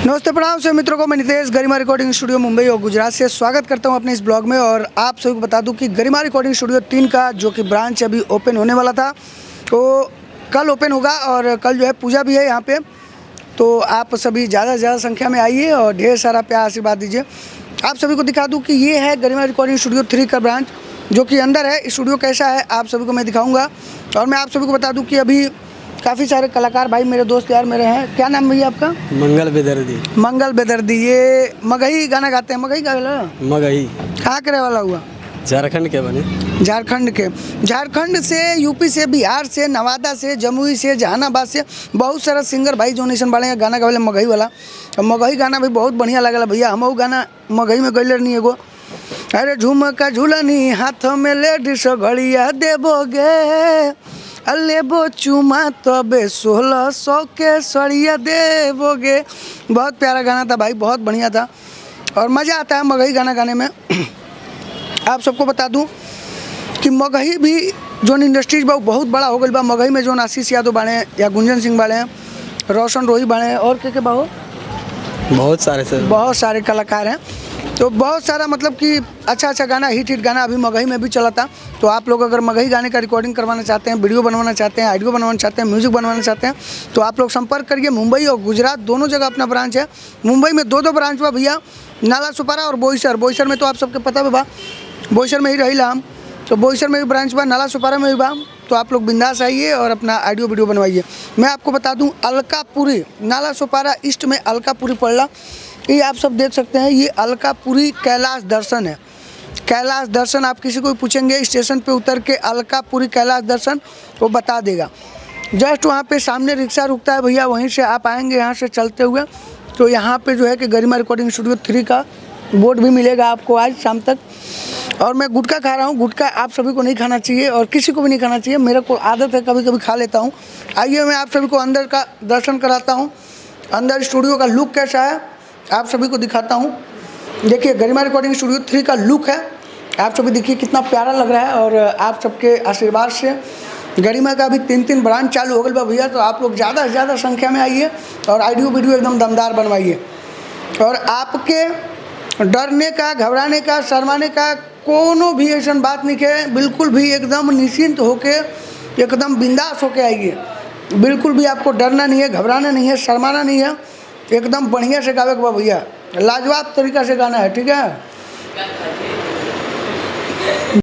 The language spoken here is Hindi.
नमस्ते प्रणाम से मित्रों को मैं नितेश गरिमा रिकॉर्डिंग स्टूडियो मुंबई और गुजरात से स्वागत करता हूं अपने इस ब्लॉग में। और आप सभी को बता दूं कि गरिमा रिकॉर्डिंग स्टूडियो 3 का जो कि ब्रांच अभी ओपन होने वाला था तो कल ओपन होगा और कल जो है पूजा भी है यहाँ पे। तो आप सभी ज़्यादा से ज़्यादा संख्या में आइए और ढेर सारा प्यार आशीर्वाद दीजिए। आप सभी को दिखा दूँ कि ये है गरिमा रिकॉर्डिंग स्टूडियो 3 का ब्रांच जो कि अंदर है। स्टूडियो कैसा है आप सभी को मैं दिखाऊँगा। और मैं आप सभी को बता दूँ कि अभी काफ़ी सारे कलाकार भाई मेरे दोस्त यार मेरे हैं। क्या नाम भैया आपका? मंगल बेदर्दी। मंगल बेदर्दी। ये मगही गाना गाते हैं। मगही गावेला मगही कहाँ करे वाला हुआ? झारखंड के बने। झारखंड के। झारखंड से, यूपी से, बिहार से, नवादा से, जमुई से, जहानाबाद से बहुत सारा सिंगर भाई जो नेशन वाले गाना गावेला मगही वाला। और मगही गाना भी बहुत बढ़िया लगला भैया। हम गाना मगही में गैले नहीं एगो। अरे झुमका झूलनी हाथ में लेडीज घड़िया देबोगे, लेबो चुमा तबे 1600 के सड़िया देबोगे। बहुत प्यारा गाना था भाई, बहुत बढ़िया था और मज़ा आता है मगही गाना गाने में। आप सबको बता दूं कि मगही भी जो इंडस्ट्रीज बा बहुत बड़ा हो गई बा। मगही में जो आशीष यादव बाड़े या गुंजन सिंह बाड़े हैं, रोशन रोही बाड़े हैं और के बाहो बहुत सारे कलाकार हैं। तो बहुत सारा मतलब कि अच्छा गाना हिट गाना अभी मगही में भी चला था। तो आप लोग अगर मगही गाने का रिकॉर्डिंग करवाना चाहते हैं, वीडियो बनवाना चाहते हैं, ऑडियो बनवाना चाहते हैं, म्यूजिक बनवाना चाहते हैं तो आप लोग संपर्क करिए। मुंबई और गुजरात दोनों जगह अपना ब्रांच है। मुंबई में दो ब्रांच बा भैया, नाला सुपारा और बोईसर। बोईसर में तो आप सबके पता बा, बोईसर में ही रहीला हम। तो बोईसर में भी ब्रांच बा, नाला सुपारा में भी बा। तो आप लोग बिंदास आइए और अपना ऑडियो वीडियो बनवाइए। मैं आपको बता दूं अलकापुरी, नाला सुपारा ईस्ट में अलकापुरी पड़ला। ये आप सब देख सकते हैं, ये अलकापुरी कैलाश दर्शन है। कैलाश दर्शन आप किसी को भी पूछेंगे स्टेशन पे उतर के अलकापुरी कैलाश दर्शन वो बता देगा। जस्ट वहाँ पे सामने रिक्शा रुकता है भैया, वहीं से आप आएंगे यहाँ से चलते हुए। तो यहाँ पे जो है कि गरिमा रिकॉर्डिंग स्टूडियो 3 का बोर्ड भी मिलेगा आपको आज शाम तक। और मैं गुटखा खा रहा हूँ। गुटखा आप सभी को नहीं खाना चाहिए और किसी को भी नहीं खाना चाहिए। मेरे को आदत है, कभी कभी खा लेता हूँ। आइए मैं आप सभी को अंदर का दर्शन कराता हूँ। अंदर स्टूडियो का लुक कैसा है आप सभी को दिखाता हूँ। देखिए गरिमा रिकॉर्डिंग स्टूडियो 3 का लुक है। आप सभी देखिए कितना प्यारा लग रहा है। और आप सबके आशीर्वाद से गरिमा का अभी 3 ब्रांच चालू हो गई बा भैया। तो आप लोग ज़्यादा से ज़्यादा संख्या में आइए और ऑडियो वीडियो एकदम दमदार बनवाइए। और आपके डरने का, घबराने का, शर्माने का कोनो भी ऐसा बात नहीं है। बिल्कुल भी एकदम निश्चिंत होके, एकदम बिंदास होके आइए। बिल्कुल भी आपको डरना नहीं है, घबराना नहीं है, शर्माना नहीं है। एकदम बढ़िया से गावे के बा भैया, लाजवाब तरीका से गाना है। ठीक है।